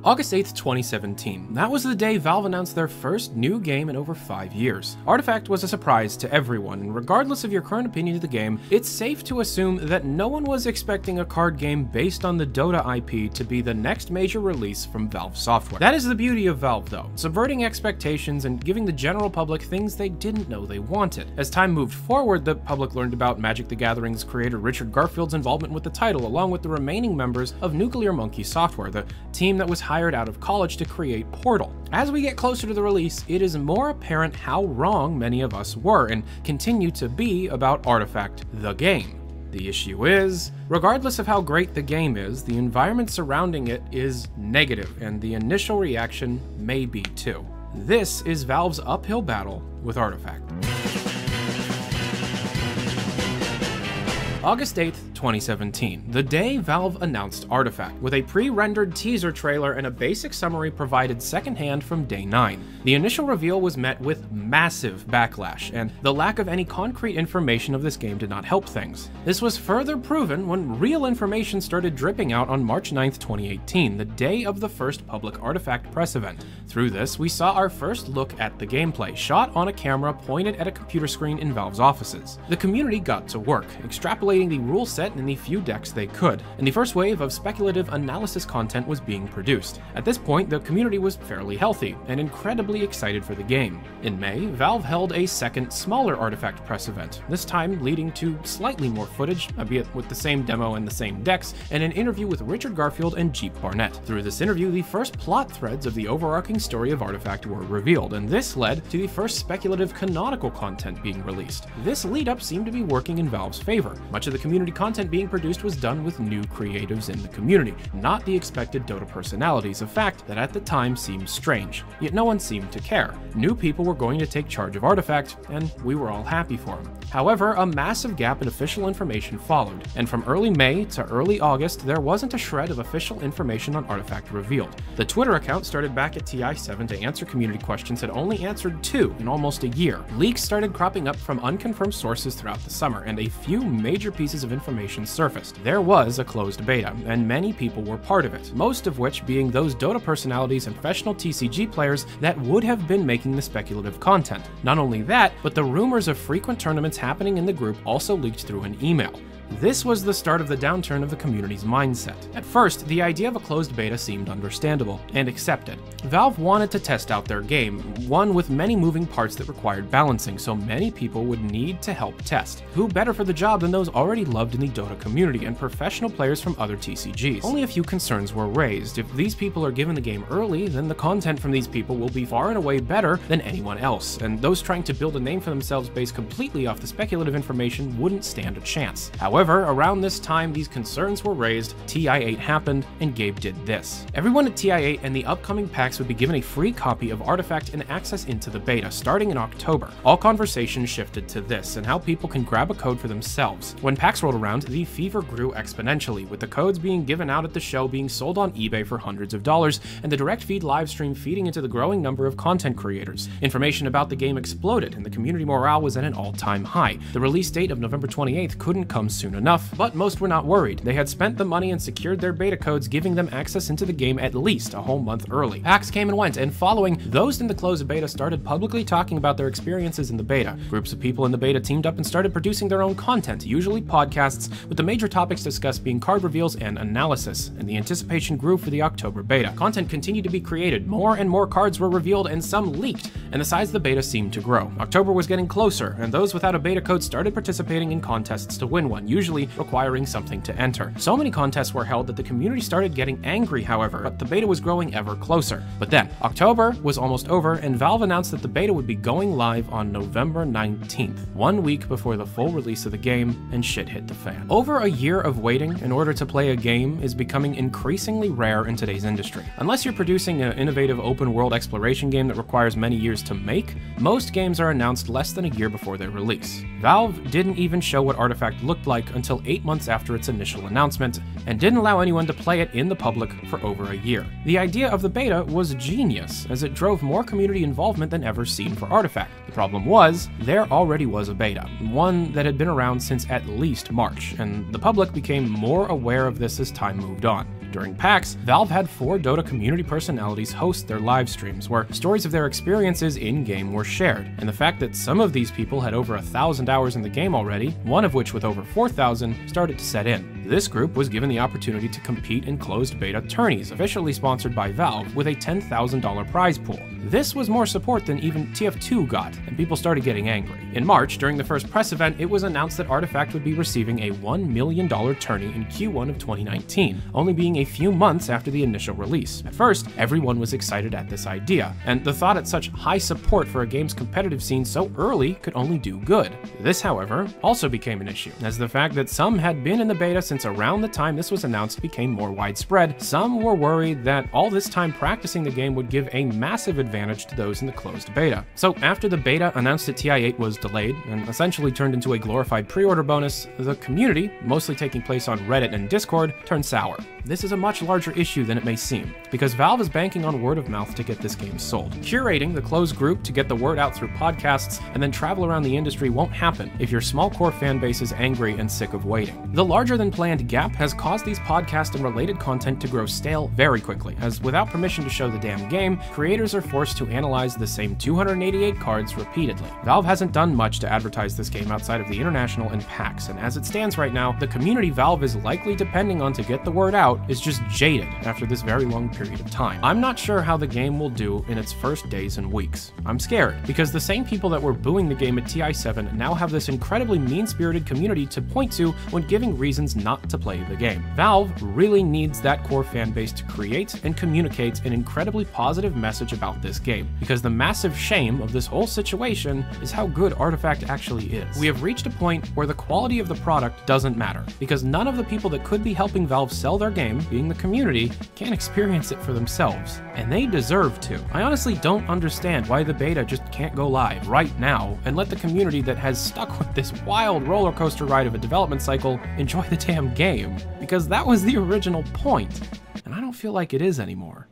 August 8th, 2017. That was the day Valve announced their first new game in over 5 years. Artifact was a surprise to everyone, and regardless of your current opinion of the game, it's safe to assume that no one was expecting a card game based on the Dota IP to be the next major release from Valve Software. That is the beauty of Valve though, subverting expectations and giving the general public things they didn't know they wanted. As time moved forward, the public learned about Magic the Gathering's creator Richard Garfield's involvement with the title, along with the remaining members of Nuclear Monkey Software, the team that was hired out of college to create Portal. As we get closer to the release, it is more apparent how wrong many of us were and continue to be about Artifact, the game. The issue is, regardless of how great the game is, the environment surrounding it is negative, and the initial reaction may be too. This is Valve's uphill battle with Artifact. August 8th, 2017, the day Valve announced Artifact, with a pre-rendered teaser trailer and a basic summary provided secondhand from day 9. The initial reveal was met with massive backlash, and the lack of any concrete information of this game did not help things. This was further proven when real information started dripping out on March 9th, 2018, the day of the first public Artifact press event. Through this, we saw our first look at the gameplay, shot on a camera pointed at a computer screen in Valve's offices. The community got to work, extrapolating the rule set in the few decks they could, and the first wave of speculative analysis content was being produced. At this point, the community was fairly healthy and incredibly excited for the game. In May, Valve held a second, smaller Artifact press event, this time leading to slightly more footage, albeit with the same demo and the same decks, and an interview with Richard Garfield and Jeep Barnett. Through this interview, the first plot threads of the overarching story of Artifact were revealed, and this led to the first speculative canonical content being released. This lead-up seemed to be working in Valve's favor. Much of the community content being produced was done with new creatives in the community, not the expected Dota personalities, a fact that at the time seemed strange, yet no one seemed to care. New people were going to take charge of Artifact, and we were all happy for them. However, a massive gap in official information followed, and from early May to early August, there wasn't a shred of official information on Artifact revealed. The Twitter account started back at TI7 to answer community questions had only answered 2 in almost a year. Leaks started cropping up from unconfirmed sources throughout the summer, and a few major pieces of information surfaced. There was a closed beta, and many people were part of it, most of which being those Dota personalities and professional TCG players that would have been making the speculative content. Not only that, but the rumors of frequent tournaments happening in the group also leaked through an email. This was the start of the downturn of the community's mindset. At first, the idea of a closed beta seemed understandable and accepted. Valve wanted to test out their game, one with many moving parts that required balancing, so many people would need to help test. Who better for the job than those already loved in the Dota community and professional players from other TCGs? Only a few concerns were raised. If these people are given the game early, then the content from these people will be far and away better than anyone else, and those trying to build a name for themselves based completely off the speculative information wouldn't stand a chance. However, around this time these concerns were raised, TI8 happened, and Gabe did this. Everyone at TI8 and the upcoming packs would be given a free copy of Artifact and access into the beta, starting in October. All conversation shifted to this, and how people can grab a code for themselves. When packs rolled around, the fever grew exponentially, with the codes being given out at the show being sold on eBay for hundreds of dollars, and the direct feed livestream feeding into the growing number of content creators. Information about the game exploded, and the community morale was at an all-time high. The release date of November 28th couldn't come soon enough, but most were not worried. They had spent the money and secured their beta codes, giving them access into the game at least a whole month early. Packs came and went, and following, those in the closed beta started publicly talking about their experiences in the beta. Groups of people in the beta teamed up and started producing their own content, usually podcasts, with the major topics discussed being card reveals and analysis, and the anticipation grew for the October beta. Content continued to be created, more and more cards were revealed, and some leaked, and the size of the beta seemed to grow. October was getting closer, and those without a beta code started participating in contests to win one, usually requiring something to enter. So many contests were held that the community started getting angry, however, but the beta was growing ever closer. But then, October was almost over, and Valve announced that the beta would be going live on November 19th, 1 week before the full release of the game, and shit hit the fan. Over a year of waiting in order to play a game is becoming increasingly rare in today's industry. Unless you're producing an innovative open-world exploration game that requires many years to make, most games are announced less than a year before their release. Valve didn't even show what Artifact looked like until 8 months after its initial announcement, and didn't allow anyone to play it in the public for over a year. The idea of the beta was genius, as it drove more community involvement than ever seen for Artifact. The problem was, there already was a beta, one that had been around since at least March, and the public became more aware of this as time moved on. During PAX, Valve had 4 Dota community personalities host their live streams, where stories of their experiences in-game were shared, and the fact that some of these people had over 1,000 hours in the game already, one of which with over 4,000, started to set in. This group was given the opportunity to compete in closed beta tourneys, officially sponsored by Valve, with a $10,000 prize pool. This was more support than even TF2 got, and people started getting angry. In March, during the first press event, it was announced that Artifact would be receiving a $1 million tourney in Q1 of 2019, only being a few months after the initial release. At first, everyone was excited at this idea, and the thought at such high support for a game's competitive scene so early could only do good. This, however, also became an issue, as the fact that some had been in the beta since around the time this was announced became more widespread. Some were worried that all this time practicing the game would give a massive advantage to those in the closed beta. So after the beta announced at TI8 was delayed and essentially turned into a glorified pre-order bonus, the community, mostly taking place on Reddit and Discord, turned sour. This is a much larger issue than it may seem, because Valve is banking on word of mouth to get this game sold. Curating the closed group to get the word out through podcasts and then travel around the industry won't happen if your small core fan base is angry and sick of waiting. The larger than planned gap has caused these podcasts and related content to grow stale very quickly, as without permission to show the damn game, creators are forced to analyze the same 288 cards repeatedly. Valve hasn't done much to advertise this game outside of the International and PAX, and as it stands right now, the community Valve is likely depending on to get the word out is just jaded after this very long period of time. I'm not sure how the game will do in its first days and weeks. I'm scared, because the same people that were booing the game at TI7 now have this incredibly mean-spirited community to point to when giving reasons not to play the game. Valve really needs that core fan base to create and communicate an incredibly positive message about this game, because the massive shame of this whole situation is how good Artifact actually is. We have reached a point where the quality of the product doesn't matter, because none of the people that could be helping Valve sell their game, being the community, can experience it for themselves, and they deserve to. I honestly don't understand why the beta just can't go live right now and let the community that has stuck with this wild roller coaster ride of a development cycle enjoy the damn game, because that was the original point, and I don't feel like it is anymore.